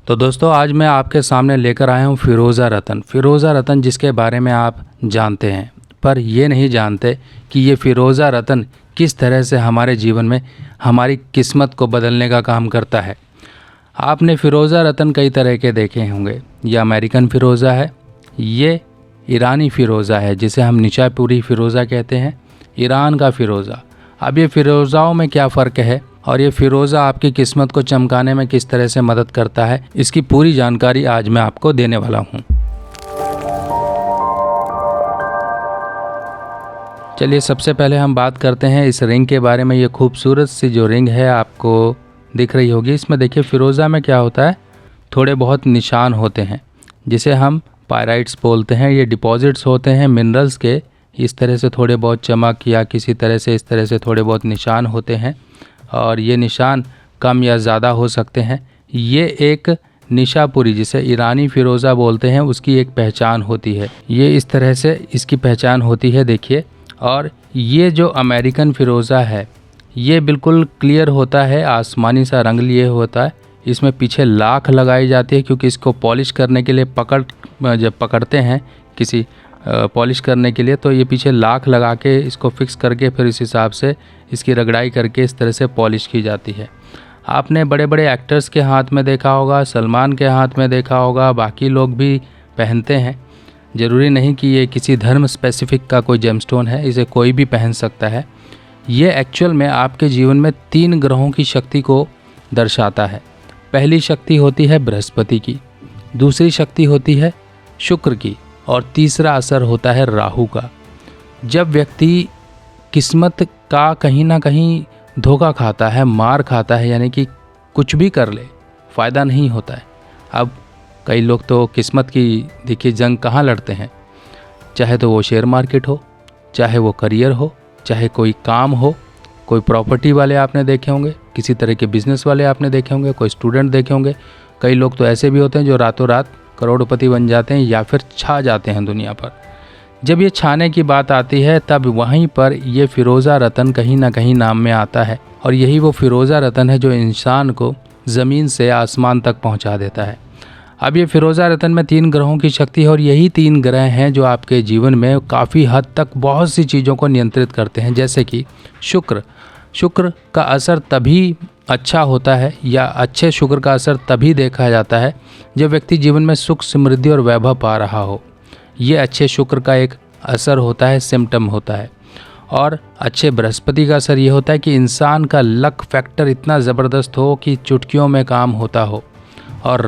तो दोस्तों आज मैं आपके सामने लेकर आया हूँ फ़िरोज़ा रतन। फ़िरोज़ा रतन जिसके बारे में आप जानते हैं पर ये नहीं जानते कि ये फ़िरोज़ा रतन किस तरह से हमारे जीवन में हमारी किस्मत को बदलने का काम करता है। आपने फ़िरोज़ा रतन कई तरह के देखे होंगे। ये अमेरिकन फ़िरोज़ा है, ये ईरानी फ़िरोज़ा है जिसे हम निशापुरी फ़िरोज़ा कहते हैं, ईरान का फ़िरोज़ा। अब ये फ़िरोज़ाओं में क्या फ़र्क है और ये फ़िरोज़ा आपकी किस्मत को चमकाने में किस तरह से मदद करता है, इसकी पूरी जानकारी आज मैं आपको देने वाला हूँ। चलिए सबसे पहले हम बात करते हैं इस रिंग के बारे में। ये खूबसूरत सी जो रिंग है आपको दिख रही होगी, इसमें देखिए फ़िरोज़ा में क्या होता है, थोड़े बहुत निशान होते हैं जिसे हम पायराइट्स बोलते हैं। ये डिपॉजिट्स होते हैं मिनरल्स के, इस तरह से थोड़े बहुत चमक या किसी तरह से इस तरह से थोड़े बहुत निशान होते हैं और ये निशान कम या ज़्यादा हो सकते हैं। ये एक निशापुरी जिसे ईरानी फ़िरोज़ा बोलते हैं उसकी एक पहचान होती है। ये इस तरह से इसकी पहचान होती है देखिए। और ये जो अमेरिकन फ़िरोज़ा है ये बिल्कुल क्लियर होता है, आसमानी सा रंग लिए होता है। इसमें पीछे लाख लगाई जाती है क्योंकि इसको पॉलिश करने के लिए जब पकड़ते हैं किसी पॉलिश करने के लिए तो ये पीछे लाख लगा के इसको फिक्स करके फिर इस हिसाब से इसकी रगड़ाई करके इस तरह से पॉलिश की जाती है। आपने बड़े बड़े एक्टर्स के हाथ में देखा होगा, सलमान के हाथ में देखा होगा, बाकी लोग भी पहनते हैं। ज़रूरी नहीं कि ये किसी धर्म स्पेसिफिक का कोई जेमस्टोन है, इसे कोई भी पहन सकता है। ये एक्चुअल में आपके जीवन में 3 ग्रहों की शक्ति को दर्शाता है। पहली शक्ति होती है बृहस्पति की, दूसरी शक्ति होती है शुक्र की और तीसरा असर होता है राहु का। जब व्यक्ति किस्मत का कहीं ना कहीं धोखा खाता है, मार खाता है, यानी कि कुछ भी कर ले फ़ायदा नहीं होता है। अब कई लोग तो किस्मत की देखिए जंग कहाँ लड़ते हैं, चाहे तो वो शेयर मार्केट हो, चाहे वो करियर हो, चाहे कोई काम हो, कोई प्रॉपर्टी वाले आपने देखे होंगे, किसी तरह के बिजनेस वाले आपने देखे होंगे, कोई स्टूडेंट देखे होंगे। कई लोग तो ऐसे भी होते हैं जो रातों रात करोड़पति बन जाते हैं या फिर छा जाते हैं दुनिया पर। जब ये छाने की बात आती है तब वहीं पर ये फ़िरोज़ा रतन कहीं ना कहीं नाम में आता है और यही वो फ़िरोज़ा रतन है जो इंसान को ज़मीन से आसमान तक पहुंचा देता है। अब ये फ़िरोज़ा रतन में 3 ग्रहों की शक्ति है और यही 3 ग्रह हैं जो आपके जीवन में काफ़ी हद तक बहुत सी चीज़ों को नियंत्रित करते हैं। जैसे कि शुक्र का असर तभी अच्छा होता है या अच्छे शुक्र का असर तभी देखा जाता है जब व्यक्ति जीवन में सुख, समृद्धि और वैभव पा रहा हो। ये अच्छे शुक्र का एक असर होता है, सिम्टम होता है। और अच्छे बृहस्पति का असर ये होता है कि इंसान का लक फैक्टर इतना ज़बरदस्त हो कि चुटकियों में काम होता हो। और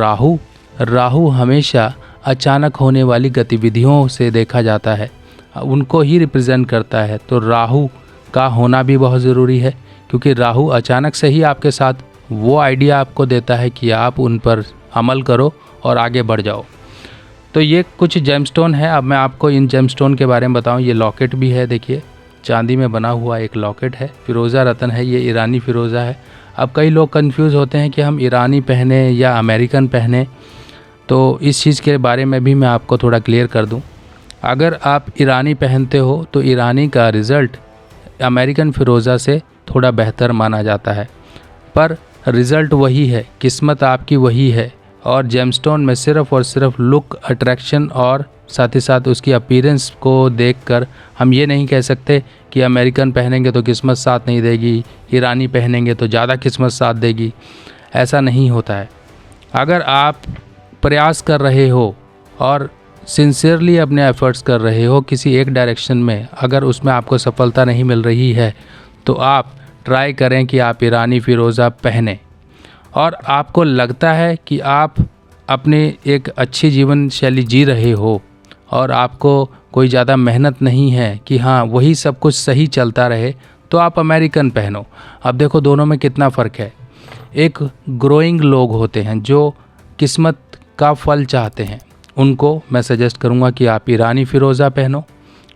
राहु हमेशा अचानक होने वाली गतिविधियों से देखा जाता है, उनको ही रिप्रेजेंट करता है। तो राहु का होना भी बहुत ज़रूरी है क्योंकि राहु अचानक से ही आपके साथ वो आइडिया आपको देता है कि आप उन पर अमल करो और आगे बढ़ जाओ। तो ये कुछ जेमस्टोन है। अब मैं आपको इन जेमस्टोन के बारे में बताऊं। ये लॉकेट भी है, देखिए चांदी में बना हुआ एक लॉकेट है, फ़िरोज़ा रतन है, ये ईरानी फ़िरोज़ा है। अब कई लोग कंफ्यूज होते हैं कि हम ईरानी पहने या अमेरिकन पहने, तो इस चीज़ के बारे में भी मैं आपको थोड़ा क्लियर कर दूं। अगर आप ईरानी पहनते हो तो ईरानी का रिज़ल्ट अमेरिकन फ़िरोज़ा से थोड़ा बेहतर माना जाता है, पर रिज़ल्ट वही है, किस्मत आपकी वही है। और जेमस्टोन में सिर्फ़ और सिर्फ लुक, अट्रैक्शन और साथ ही साथ उसकी अपीयरेंस को देखकर हम ये नहीं कह सकते कि अमेरिकन पहनेंगे तो किस्मत साथ नहीं देगी, ईरानी पहनेंगे तो ज़्यादा किस्मत साथ देगी। ऐसा नहीं होता है। अगर आप प्रयास कर रहे हो और सिंसियरली अपने एफ़र्ट्स कर रहे हो किसी एक डायरेक्शन में, अगर उसमें आपको सफलता नहीं मिल रही है तो आप ट्राई करें कि आप ईरानी फ़िरोज़ा पहने। और आपको लगता है कि आप अपने एक अच्छी जीवन शैली जी रहे हो और आपको कोई ज़्यादा मेहनत नहीं है कि हाँ वही सब कुछ सही चलता रहे, तो आप अमेरिकन पहनो। अब देखो दोनों में कितना फ़र्क है। एक ग्रोइंग लोग होते हैं जो किस्मत का फल चाहते हैं, उनको मैं सजेस्ट करूंगा कि आप ईरानी फ़िरोज़ा पहनो।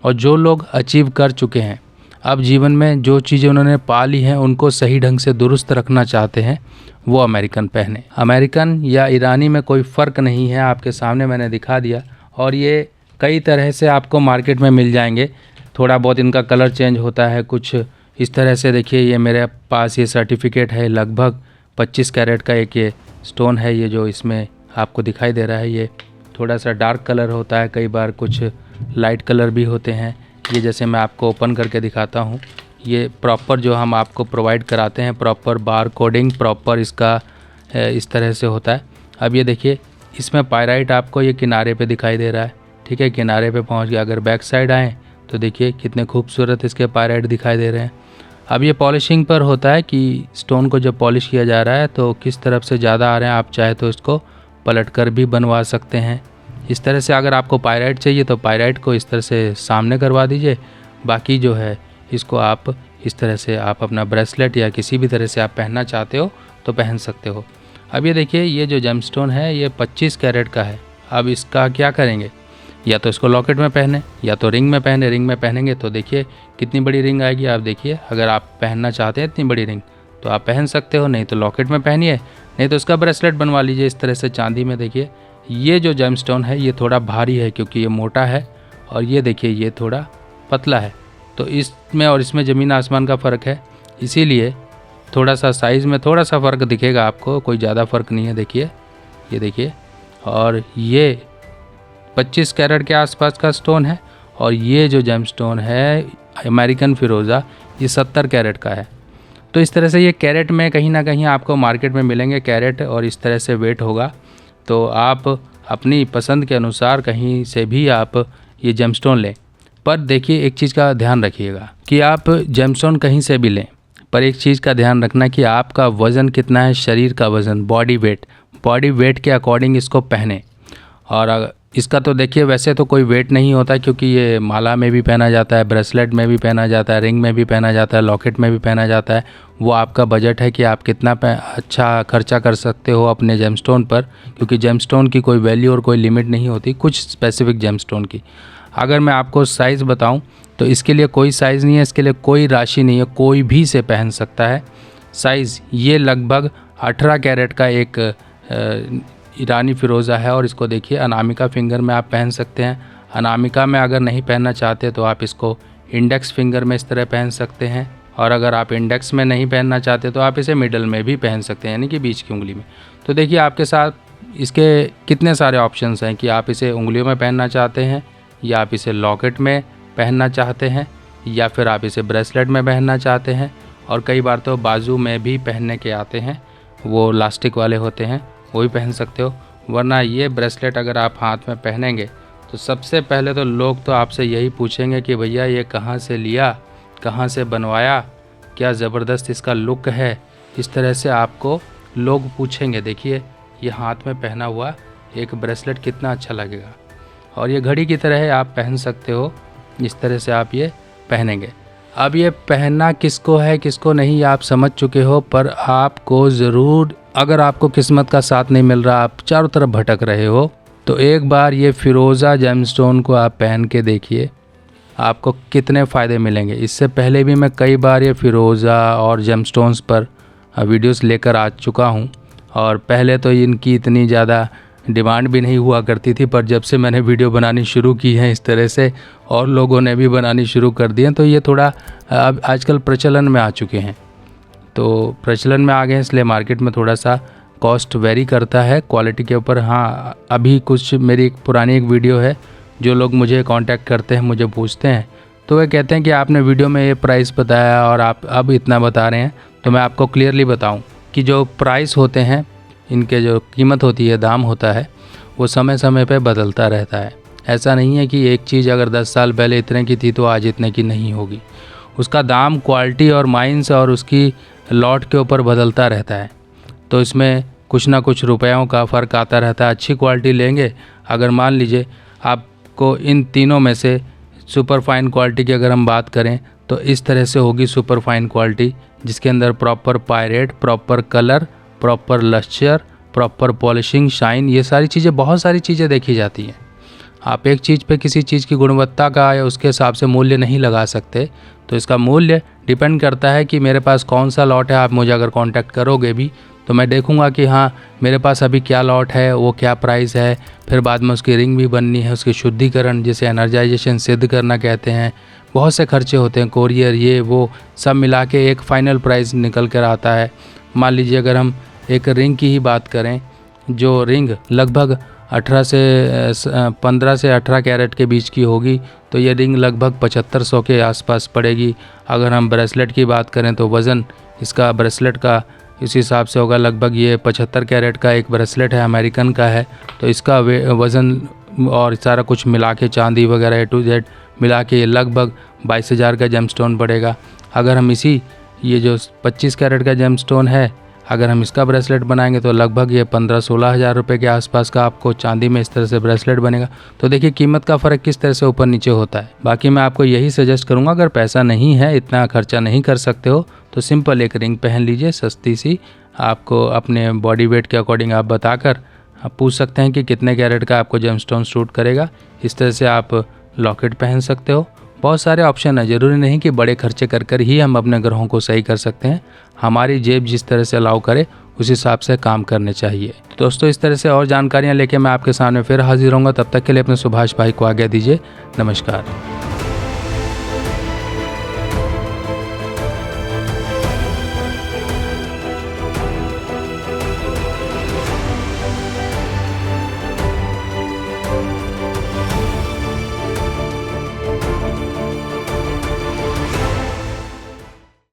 और जो लोग अचीव कर चुके हैं, अब जीवन में जो चीज़ें उन्होंने पा ली हैं उनको सही ढंग से दुरुस्त रखना चाहते हैं, वो अमेरिकन पहने। अमेरिकन या ईरानी में कोई फ़र्क नहीं है, आपके सामने मैंने दिखा दिया। और ये कई तरह से आपको मार्केट में मिल जाएंगे। थोड़ा बहुत इनका कलर चेंज होता है कुछ इस तरह से। देखिए ये मेरे पास ये सर्टिफिकेट है, लगभग 25 कैरेट का एक ये स्टोन है ये जो इसमें आपको दिखाई दे रहा है, ये थोड़ा सा डार्क कलर होता है, कई बार कुछ लाइट कलर भी होते हैं। ये जैसे मैं आपको ओपन करके दिखाता हूँ, ये प्रॉपर जो हम आपको प्रोवाइड कराते हैं, प्रॉपर बार कोडिंग प्रॉपर इसका इस तरह से होता है। अब ये देखिए इसमें पायराइट आपको ये किनारे पे दिखाई दे रहा है, ठीक है, किनारे पे पहुंच गया। अगर बैक साइड आएँ तो देखिए कितने खूबसूरत इसके पायराइट दिखाई दे रहे हैं। अब ये पॉलिशिंग पर होता है कि स्टोन को जब पॉलिश किया जा रहा है तो किस तरफ से ज़्यादा आ रहे हैं, आप चाहे तो इसको पलट कर भी बनवा सकते हैं। इस तरह से अगर आपको पायराइट चाहिए तो पायराइट को इस तरह से सामने करवा दीजिए, बाकी जो है इसको आप इस तरह से आप अपना ब्रेसलेट या किसी भी तरह से आप पहनना चाहते हो तो पहन सकते हो। अब ये देखिए ये जो जेमस्टोन है ये 25 कैरेट का है। अब इसका क्या करेंगे, या तो इसको लॉकेट में पहने या तो रिंग में पहने। रिंग में पहनेंगे तो देखिए कितनी बड़ी रिंग आएगी। आप देखिए अगर आप पहनना चाहते हैं इतनी बड़ी रिंग तो आप पहन सकते हो, नहीं तो लॉकेट में पहनिए, नहीं तो इसका ब्रेसलेट बनवा लीजिए इस तरह से चांदी में। देखिए ये जो जेमस्टोन है ये थोड़ा भारी है क्योंकि ये मोटा है, और ये देखिए ये थोड़ा पतला है, तो इसमें और इसमें ज़मीन आसमान का फ़र्क है, इसीलिए थोड़ा सा साइज़ में थोड़ा सा फ़र्क दिखेगा आपको, कोई ज़्यादा फ़र्क नहीं है। देखिए ये देखिए, और ये 25 कैरेट के आसपास का स्टोन है, और ये जो जेमस्टोन है अमेरिकन फ़िरोज़ा ये 70 कैरेट का है। तो इस तरह से ये कैरेट में कहीं ना कहीं आपको मार्केट में मिलेंगे कैरेट, और इस तरह से वेट होगा। तो आप अपनी पसंद के अनुसार कहीं से भी आप ये जेमस्टोन लें, पर देखिए एक चीज़ का ध्यान रखिएगा कि आप जेमस्टोन कहीं से भी लें, पर एक चीज़ का ध्यान रखना कि आपका वज़न कितना है, शरीर का वज़न, बॉडी वेट के अकॉर्डिंग इसको पहने। और इसका तो देखिए वैसे तो कोई वेट नहीं होता क्योंकि ये माला में भी पहना जाता है, ब्रेसलेट में भी पहना जाता है, रिंग में भी पहना जाता है, लॉकेट में भी पहना जाता है। वो आपका बजट है कि आप कितना अच्छा खर्चा कर सकते हो अपने जेमस्टोन पर, क्योंकि जेमस्टोन की कोई वैल्यू और कोई लिमिट नहीं होती, कुछ स्पेसिफिक जेमस्टोन की। अगर मैं आपको साइज़ बताऊं तो इसके लिए कोई साइज़ नहीं है, इसके लिए कोई राशि नहीं है, कोई भी से पहन सकता है। साइज़ ये लगभग 18 कैरेट का एक ईरानी फ़िरोज़ा है, और इसको देखिए अनामिका फिंगर में आप पहन सकते हैं। अनामिका में अगर नहीं पहनना चाहते तो आप इसको इंडेक्स फिंगर में इस तरह पहन सकते हैं, और अगर आप इंडेक्स में नहीं पहनना चाहते तो आप इसे मिडल में भी पहन सकते हैं, यानी कि बीच की उंगली में। तो देखिए आपके साथ इसके कितने सारे ऑप्शंस हैं कि आप इसे उंगलियों में पहनना चाहते हैं, या आप इसे लॉकेट में पहनना चाहते हैं, या फिर आप इसे ब्रेसलेट में पहनना चाहते हैं, और कई बार तो बाजू में भी पहनने के आते हैं, वो लास्टिक वाले होते हैं, वो भी पहन सकते हो। वरना ये ब्रेसलेट अगर आप हाथ में पहनेंगे तो सबसे पहले तो लोग तो आपसे यही पूछेंगे कि भैया ये कहाँ से लिया, कहाँ से बनवाया, क्या ज़बरदस्त इसका लुक है, इस तरह से आपको लोग पूछेंगे। देखिए ये हाथ में पहना हुआ एक ब्रेसलेट कितना अच्छा लगेगा, और ये घड़ी की तरह है, आप पहन सकते हो, इस तरह से आप ये पहनेंगे। अब ये पहनना किसको है किसको नहीं आप समझ चुके हो, पर आपको ज़रूर, अगर आपको किस्मत का साथ नहीं मिल रहा, आप चारों तरफ भटक रहे हो, तो एक बार ये फ़िरोज़ा जेमस्टोन को आप पहन के देखिए, आपको कितने फ़ायदे मिलेंगे। इससे पहले भी मैं कई बार ये फ़िरोज़ा और जेमस्टोन्स पर वीडियोस लेकर आ चुका हूँ, और पहले तो इनकी इतनी ज़्यादा डिमांड भी नहीं हुआ करती थी, पर जब से मैंने वीडियो बनानी शुरू की है इस तरह से, और लोगों ने भी बनानी शुरू कर दी है, तो ये थोड़ा अब आजकल प्रचलन में आ चुके हैं। तो प्रचलन में आ गए हैं, इसलिए मार्केट में थोड़ा सा कॉस्ट वेरी करता है क्वालिटी के ऊपर। हाँ, अभी कुछ मेरी एक पुरानी एक वीडियो है, जो लोग मुझे कांटेक्ट करते हैं, मुझे पूछते हैं, तो वे कहते हैं कि आपने वीडियो में ये प्राइस बताया और आप अब इतना बता रहे हैं। तो मैं आपको क्लियरली बताऊं कि जो प्राइस होते हैं, इनके जो कीमत होती है, दाम होता है, वो समय समय पे बदलता रहता है। ऐसा नहीं है कि एक चीज़ अगर 10 साल पहले इतने की थी तो आज इतने की नहीं होगी। उसका दाम क्वालिटी और माइंस और उसकी लॉट के ऊपर बदलता रहता है, तो इसमें कुछ ना कुछ रुपयों का फ़र्क आता रहता है। अच्छी क्वालिटी लेंगे, अगर मान लीजिए आपको इन तीनों में से सुपर फाइन क्वालिटी की अगर हम बात करें तो इस तरह से होगी सुपर फाइन क्वालिटी, जिसके अंदर proper pirate, proper colour, proper lustre, proper polishing, shine, ये सारी चीज़ें, बहुत सारी चीज़ें देखी जाती हैं। आप एक चीज़ पे किसी चीज़ की गुणवत्ता का या उसके हिसाब से मूल्य नहीं लगा सकते। तो इसका मूल्य डिपेंड करता है कि मेरे पास कौन सा लॉट है। आप मुझे अगर कांटेक्ट करोगे भी तो मैं देखूंगा कि हाँ मेरे पास अभी क्या लॉट है, वो क्या प्राइस है, फिर बाद में उसकी रिंग भी बननी है, उसकी शुद्धिकरण जिसे एनर्जाइजेशन सिद्ध करना कहते हैं, बहुत से खर्चे होते हैं, कोरियर, ये वो सब मिला के एक फ़ाइनल प्राइस निकल कर आता है। मान लीजिए अगर हम एक रिंग की ही बात करें, जो रिंग लगभग 15 से 18 कैरेट के बीच की होगी, तो ये रिंग लगभग 7500 के आसपास पड़ेगी। अगर हम ब्रेसलेट की बात करें तो वज़न इसका ब्रेसलेट का इस हिसाब से होगा, लगभग ये 75 कैरेट का एक ब्रेसलेट है, अमेरिकन का है, तो इसका वज़न और सारा कुछ मिला के, चांदी वगैरह A to Z मिला के लगभग 22,000 का जेमस्टोन पड़ेगा। अगर हम ये जो 25 कैरेट का जेमस्टोन है, अगर हम इसका ब्रेसलेट बनाएंगे तो लगभग ये 15-16 हज़ार रुपये के आसपास का आपको चांदी में इस तरह से ब्रेसलेट बनेगा। तो देखिए कीमत का फ़र्क किस तरह से ऊपर नीचे होता है। बाकी मैं आपको यही सजेस्ट करूँगा, अगर पैसा नहीं है, इतना खर्चा नहीं कर सकते हो, तो सिंपल एक रिंग पहन लीजिए सस्ती सी। आपको अपने बॉडी वेट के अकॉर्डिंग आप बताकर आप पूछ सकते हैं कि कितने कैरेट का आपको जेमस्टोन सूट करेगा। इस तरह से आप लॉकेट पहन सकते हो। बहुत सारे ऑप्शन है, ज़रूरी नहीं कि बड़े खर्चे कर कर ही हम अपने ग्रहों को सही कर सकते हैं। हमारी जेब जिस तरह से अलाउ करे उस हिसाब से काम करने चाहिए। दोस्तों, इस तरह से और जानकारियाँ लेके मैं आपके सामने फिर हाजिर होऊंगा। तब तक के लिए अपने सुभाष भाई को आज्ञा दीजिए। नमस्कार।